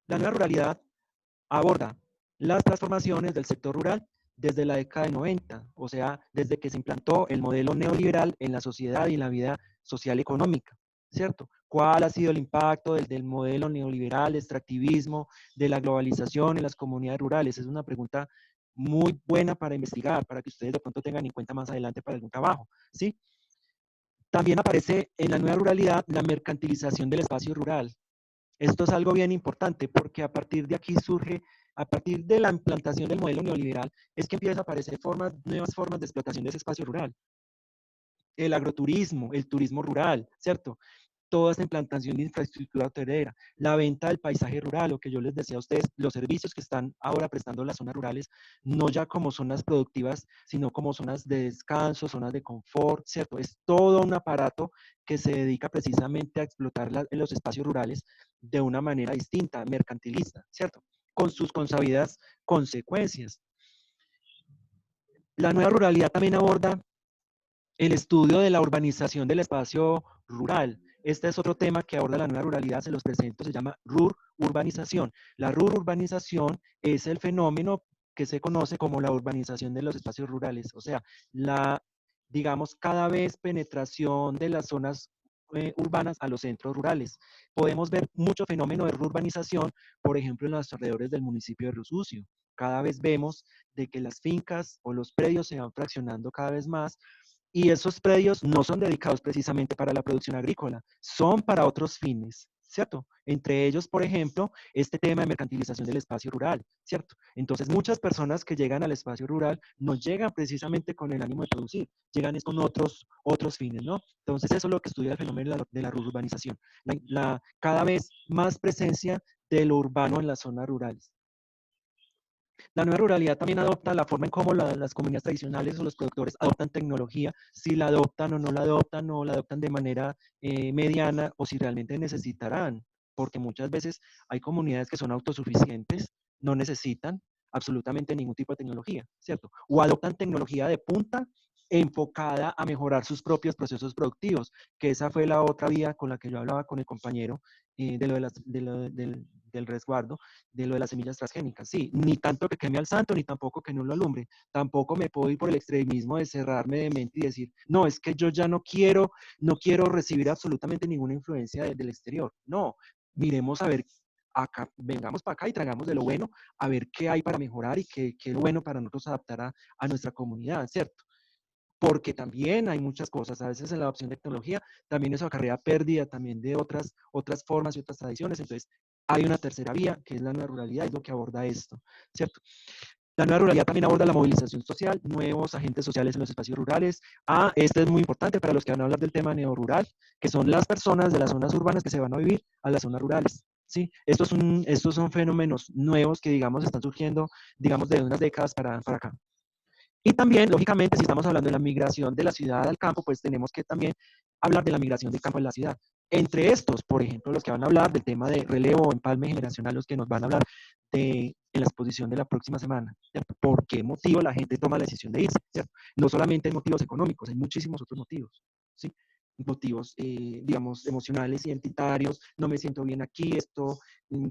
La nueva ruralidad aborda las transformaciones del sector rural desde la década de 90, o sea, desde que se implantó el modelo neoliberal en la sociedad y en la vida social económica, ¿cierto? ¿Cuál ha sido el impacto del modelo neoliberal, extractivismo, de la globalización en las comunidades rurales? Es una pregunta muy buena para investigar, para que ustedes de pronto tengan en cuenta más adelante para algún trabajo, ¿sí? También aparece en la nueva ruralidad la mercantilización del espacio rural. Esto es algo bien importante porque a partir de aquí surge, a partir de la implantación del modelo neoliberal, es que empiezan a aparecer nuevas formas de explotación de ese espacio rural. El agroturismo, el turismo rural, ¿cierto? Toda esta implantación de infraestructura hotelera, la venta del paisaje rural, lo que yo les decía a ustedes, los servicios que están ahora prestando las zonas rurales, no ya como zonas productivas, sino como zonas de descanso, zonas de confort, ¿cierto? Es todo un aparato que se dedica precisamente a explotar los espacios rurales de una manera distinta, mercantilista, ¿cierto? Con sus consabidas consecuencias. La nueva ruralidad también aborda el estudio de la urbanización del espacio rural. Este es otro tema que aborda la nueva ruralidad, se los presento, se llama RUR-urbanización. La RUR-urbanización es el fenómeno que se conoce como la urbanización de los espacios rurales, o sea, digamos, cada vez penetración de las zonas urbanas a los centros rurales. Podemos ver mucho fenómeno de urbanización, por ejemplo, en los alrededores del municipio de Río Sucio. Cada vez vemos de que las fincas o los predios se van fraccionando cada vez más, y esos predios no son dedicados precisamente para la producción agrícola, son para otros fines, ¿cierto? Entre ellos, por ejemplo, este tema de mercantilización del espacio rural, ¿cierto? Entonces, muchas personas que llegan al espacio rural no llegan precisamente con el ánimo de producir, llegan con otros fines, ¿no? Entonces, eso es lo que estudia el fenómeno de la urbanización, cada vez más presencia de lo urbano en las zonas rurales. La nueva ruralidad también adopta la forma en cómo las comunidades tradicionales o los productores adoptan tecnología, si la adoptan o no la adoptan de manera mediana o si realmente necesitarán, porque muchas veces hay comunidades que son autosuficientes, no necesitan absolutamente ningún tipo de tecnología, ¿cierto? O adoptan tecnología de punta enfocada a mejorar sus propios procesos productivos, que esa fue la otra vía con la que yo hablaba con el compañero de lo del resguardo, de lo de las semillas transgénicas. Sí, ni tanto que queme al santo, ni tampoco que no lo alumbre. Tampoco me puedo ir por el extremismo de cerrarme de mente y decir, no, es que yo ya no quiero recibir absolutamente ninguna influencia del exterior. No, miremos a ver, acá, vengamos para acá y tragamos de lo bueno, a ver qué hay para mejorar y qué es bueno para nosotros adaptar a nuestra comunidad, ¿cierto? Porque también hay muchas cosas, a veces en la adopción de tecnología también eso acarrea pérdida también de otras formas y otras tradiciones, entonces hay una tercera vía que es la nueva ruralidad, es lo que aborda esto, ¿cierto? La nueva ruralidad también aborda la movilización social, nuevos agentes sociales en los espacios rurales. Este es muy importante para los que van a hablar del tema neorural, que son las personas de las zonas urbanas que se van a vivir a las zonas rurales. ¿Sí? Estos son fenómenos nuevos que, digamos, están surgiendo, digamos, de unas décadas para acá. Y también, lógicamente, si estamos hablando de la migración de la ciudad al campo, pues tenemos que también hablar de la migración del campo a la ciudad. Entre estos, por ejemplo, los que van a hablar del tema de relevo o empalme generacional, los que nos van a hablar en la exposición de la próxima semana, ¿cierto? ¿Por qué motivo la gente toma la decisión de irse? ¿Cierto? No solamente hay motivos económicos, hay muchísimos otros motivos, ¿sí? Motivos, digamos, emocionales, identitarios, no me siento bien aquí, esto,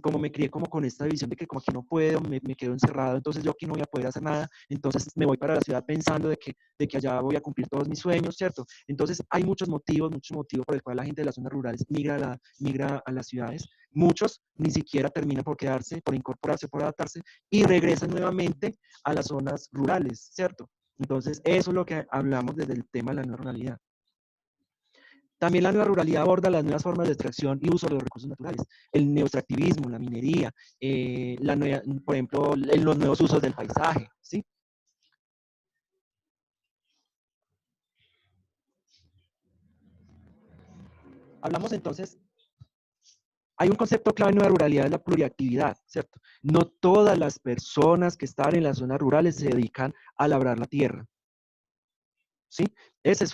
como me crié como con esta visión de que como aquí no puedo, me quedo encerrado, entonces yo aquí no voy a poder hacer nada, entonces me voy para la ciudad pensando de que allá voy a cumplir todos mis sueños, ¿cierto? Entonces hay muchos motivos por el cual la gente de las zonas rurales migra a las ciudades. Muchos ni siquiera terminan por quedarse, por incorporarse, por adaptarse y regresan nuevamente a las zonas rurales, ¿cierto? Entonces eso es lo que hablamos desde el tema de la nueva ruralidad. También la nueva ruralidad aborda las nuevas formas de extracción y uso de los recursos naturales, el neoextractivismo, la minería, por ejemplo, los nuevos usos del paisaje, ¿sí? Hablamos entonces, hay un concepto clave en nueva ruralidad, es la pluriactividad, ¿cierto? No todas las personas que están en las zonas rurales se dedican a labrar la tierra, ¿sí? Ese es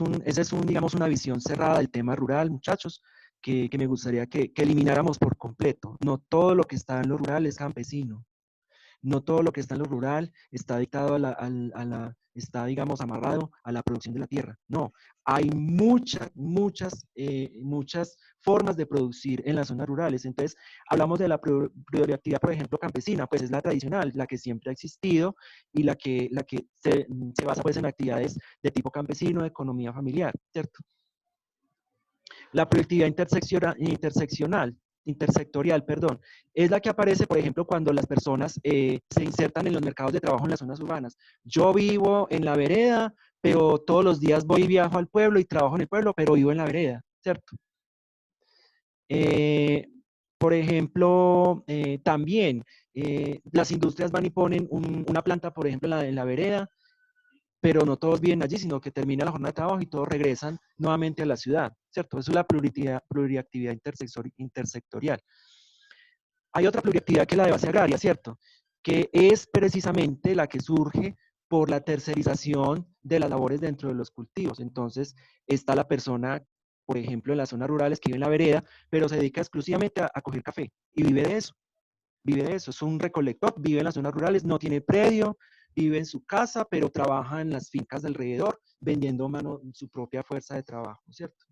digamos, una visión cerrada del tema rural, muchachos, que me gustaría que elimináramos por completo. No todo lo que está en lo rural es campesino. No todo lo que está en lo rural está dictado está, digamos, amarrado a la producción de la tierra. No, hay muchas formas de producir en las zonas rurales. Entonces, hablamos de la pluriactividad, por ejemplo, campesina, pues es la tradicional, la que siempre ha existido y la que se basa pues en actividades de tipo campesino, de economía familiar, ¿cierto? La productividad intersectorial, perdón, es la que aparece, por ejemplo, cuando las personas se insertan en los mercados de trabajo en las zonas urbanas. Yo vivo en la vereda, pero todos los días voy y viajo al pueblo y trabajo en el pueblo, pero vivo en la vereda, ¿cierto? Eh, por ejemplo, también las industrias van y ponen una planta, por ejemplo, en la vereda, pero no todos viven allí, sino que termina la jornada de trabajo y todos regresan nuevamente a la ciudad, ¿cierto? Eso es la pluriactividad intersectorial. Hay otra pluriactividad que es la de base agraria, ¿cierto? Que es precisamente la que surge por la tercerización de las labores dentro de los cultivos. Entonces, está la persona, por ejemplo, en las zonas rurales que vive en la vereda, pero se dedica exclusivamente a coger café y vive de eso. Vive de eso, es un recolector, vive en las zonas rurales, no tiene predio, vive en su casa, pero trabaja en las fincas de alrededor, vendiendo su propia fuerza de trabajo, ¿cierto?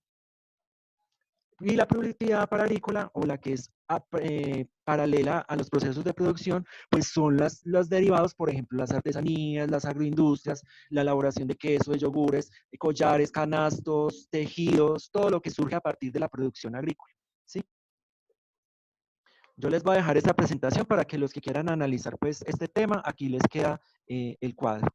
Y la productividad agrícola, o la que es paralela a los procesos de producción, pues son los derivados, por ejemplo, las artesanías, las agroindustrias, la elaboración de queso, de yogures, de collares, canastos, tejidos, todo lo que surge a partir de la producción agrícola, ¿sí? Yo les voy a dejar esta presentación para que los que quieran analizar pues este tema, aquí les queda el cuadro.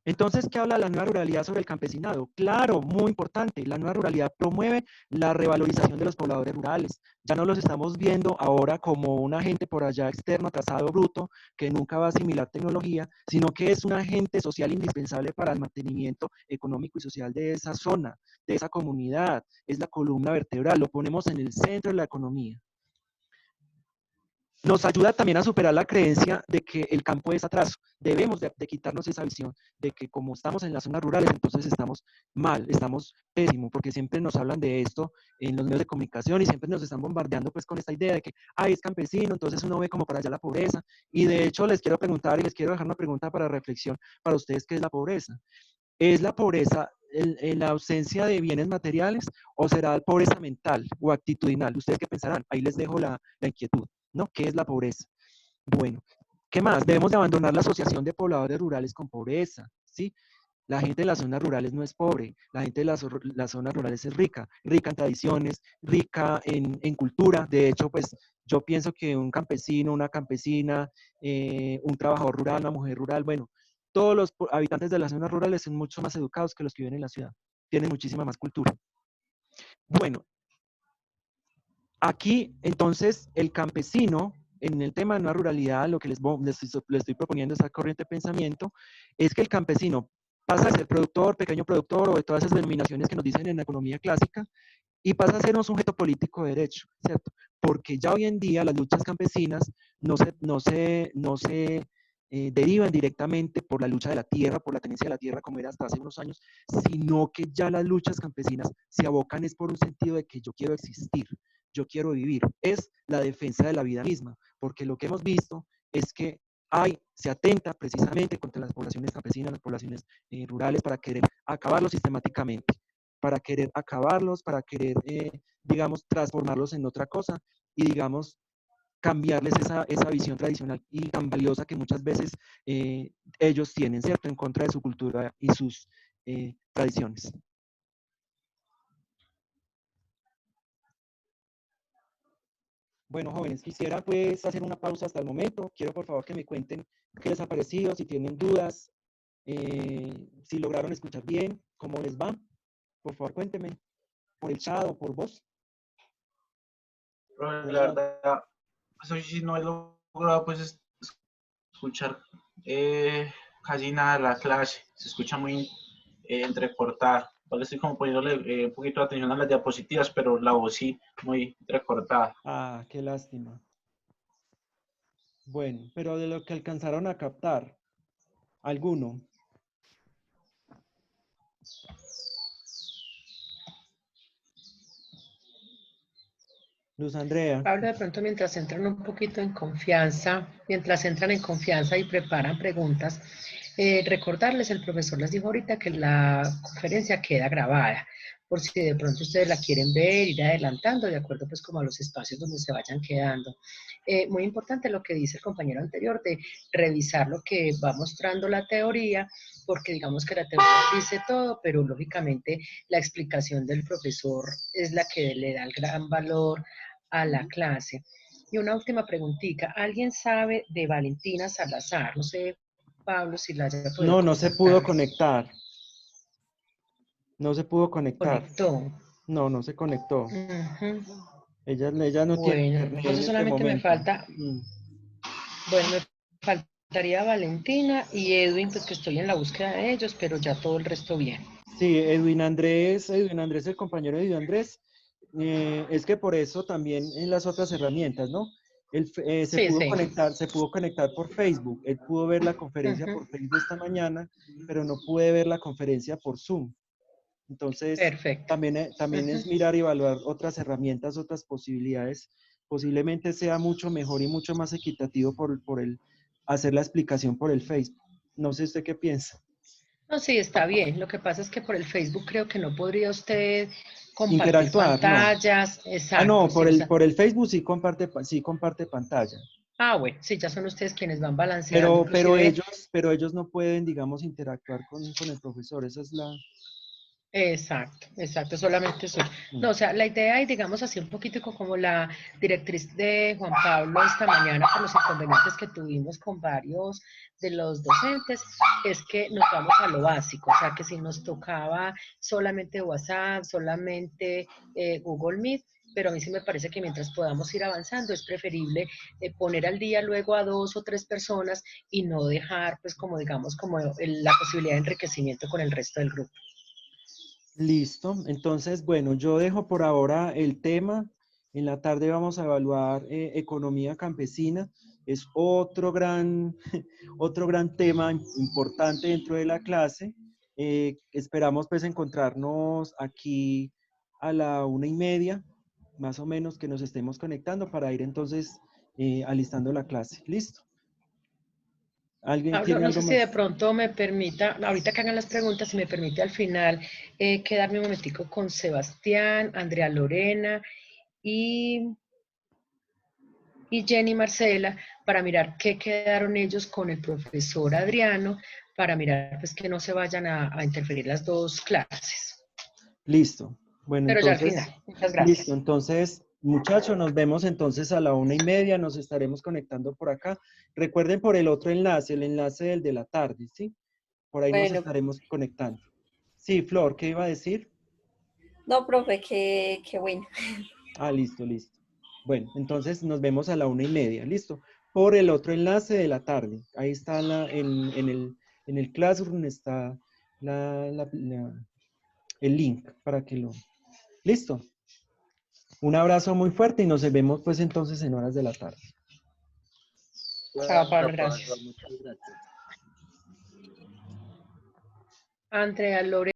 Entonces, ¿qué habla la nueva ruralidad sobre el campesinado? Claro, muy importante, la nueva ruralidad promueve la revalorización de los pobladores rurales. Ya no los estamos viendo ahora como un agente por allá externo, atrasado, bruto, que nunca va a asimilar tecnología, sino que es un agente social indispensable para el mantenimiento económico y social de esa zona, de esa comunidad. Es la columna vertebral, lo ponemos en el centro de la economía. Nos ayuda también a superar la creencia de que el campo es atraso. Debemos de quitarnos esa visión de que como estamos en las zonas rurales, entonces estamos mal, estamos pésimo, porque siempre nos hablan de esto en los medios de comunicación y siempre nos están bombardeando pues con esta idea de que, ay, es campesino, entonces uno ve como para allá la pobreza. Y de hecho les quiero preguntar y les quiero dejar una pregunta para reflexión para ustedes, ¿qué es la pobreza? ¿Es la pobreza en la ausencia de bienes materiales o será pobreza mental o actitudinal? ¿Ustedes qué pensarán? Ahí les dejo la inquietud, ¿no? ¿Qué es la pobreza? Bueno, ¿qué más? Debemos de abandonar la asociación de pobladores rurales con pobreza, ¿sí? La gente de las zonas rurales no es pobre, la gente de las zonas rurales es rica, rica en tradiciones, rica en cultura. De hecho, pues yo pienso que un campesino, una campesina, un trabajador rural, una mujer rural, bueno, todos los habitantes de las zonas rurales son mucho más educados que los que viven en la ciudad, tienen muchísima más cultura. Bueno, aquí entonces el campesino, en el tema de una ruralidad, lo que les estoy proponiendo, esa corriente de pensamiento, es que el campesino pasa a ser productor, pequeño productor o de todas esas denominaciones que nos dicen en la economía clásica y pasa a ser un sujeto político de derecho, ¿cierto? Porque ya hoy en día las luchas campesinas no se derivan directamente por la lucha de la tierra, por la tenencia de la tierra como era hasta hace unos años, sino que ya las luchas campesinas se abocan es por un sentido de que yo quiero existir, yo quiero vivir, es la defensa de la vida misma, porque lo que hemos visto es que se atenta precisamente contra las poblaciones campesinas, las poblaciones rurales, para querer acabarlos sistemáticamente, para querer acabarlos, para querer, digamos, transformarlos en otra cosa y, digamos, cambiarles esa visión tradicional y tan valiosa que muchas veces ellos tienen, ¿cierto?, en contra de su cultura y sus tradiciones. Bueno, jóvenes, quisiera pues hacer una pausa hasta el momento. Quiero por favor que me cuenten qué les ha parecido, si tienen dudas, si lograron escuchar bien, cómo les va. Por favor, cuéntenme por el chat o por voz. Pero la verdad, pues hoy sí no he logrado pues escuchar casi nada de la clase. Se escucha muy entrecortada. Vale, estoy como poniéndole un poquito de atención a las diapositivas, pero la voz sí muy entrecortada. Ah, qué lástima. Bueno, pero de lo que alcanzaron a captar, ¿alguno? Luz Andrea. Pablo, de pronto mientras entran un poquito en confianza, mientras entran en confianza y preparan preguntas, recordarles, el profesor les dijo ahorita que la conferencia queda grabada, por si de pronto ustedes la quieren ver, ir adelantando, de acuerdo pues como a los espacios donde se vayan quedando. Muy importante lo que dice el compañero anterior de revisar lo que va mostrando la teoría, porque digamos que la teoría dice todo, pero lógicamente la explicación del profesor es la que le da el gran valor a la clase. Y una última preguntita, ¿alguien sabe de Valentina Salazar? No sé, Pablo, si la haya podido No, no se pudo contactar. conectar. No se pudo conectar. Conectó. No, no se conectó. Ujú. Ella no tiene Bueno, internet en entonces este solamente me momento. falta, bueno, me faltaría Valentina y Edwin, pues que estoy en la búsqueda de ellos, pero ya todo el resto bien. Sí, Edwin Andrés, el compañero de Edwin Andrés, es que por eso también en las otras herramientas, ¿no? Sí, sí. Se pudo conectar por Facebook. Él pudo ver la conferencia Ujú. por Facebook esta mañana, pero no pude ver la conferencia por Zoom. Entonces, Perfecto. también es mirar y evaluar otras herramientas, otras posibilidades. Posiblemente sea mucho mejor y mucho más equitativo por el hacer la explicación por el Facebook. No sé usted qué piensa. No, sí, está bien. Lo que pasa es que por el Facebook creo que no podría usted compartir Interactuar, no. pantallas. Ah, Exacto, no, sí, o sea. por el Facebook sí comparte pantalla. Ah, bueno, sí, ya son ustedes quienes van balanceando. Inclusive, Pero ellos no pueden, digamos, interactuar con el profesor. Esa es la... exacto, exacto, solamente eso. No, o sea, la idea, y digamos así un poquito como la directriz de Juan Pablo esta mañana por los inconvenientes que tuvimos con varios de los docentes, es que nos vamos a lo básico, o sea, que si nos tocaba solamente WhatsApp, solamente Google Meet, pero a mí sí me parece que mientras podamos ir avanzando es preferible poner al día luego a 2 o 3 personas y no dejar, pues como digamos, como la posibilidad de enriquecimiento con el resto del grupo. Listo. Entonces, bueno, yo dejo por ahora el tema. En la tarde vamos a evaluar economía campesina. Es otro gran tema importante dentro de la clase. Esperamos pues encontrarnos aquí a la 1:30, más o menos, que nos estemos conectando para ir entonces alistando la clase. ¿Listo? ¿Alguien Pablo, tiene no algo sé si de más? pronto me permita, ahorita que hagan las preguntas, si me permite al final quedarme un momentico con Sebastián, Andrea Lorena y, y Jenny Marcela para mirar qué quedaron ellos con el profesor Adriano, para mirar pues que no se vayan a interferir las dos clases. Listo. Bueno, Pero ya al entonces, final. Muchas listo. gracias. Entonces, muchachos, nos vemos entonces a la 1:30. Nos estaremos conectando por acá. Recuerden por el otro enlace, el enlace del de la tarde, ¿sí? Por ahí nos Bueno, estaremos conectando. Sí, Flor, ¿qué iba a decir? no, profe, qué bueno. Ah, listo, listo. Bueno, entonces nos vemos a la 1:30, listo. Por el otro enlace de la tarde. Ahí está en el Classroom está el link para que lo... Listo. Un abrazo muy fuerte y nos vemos pues entonces en horas de la tarde. Chao, Pablo, gracias. Muchas gracias. Andrea Lore.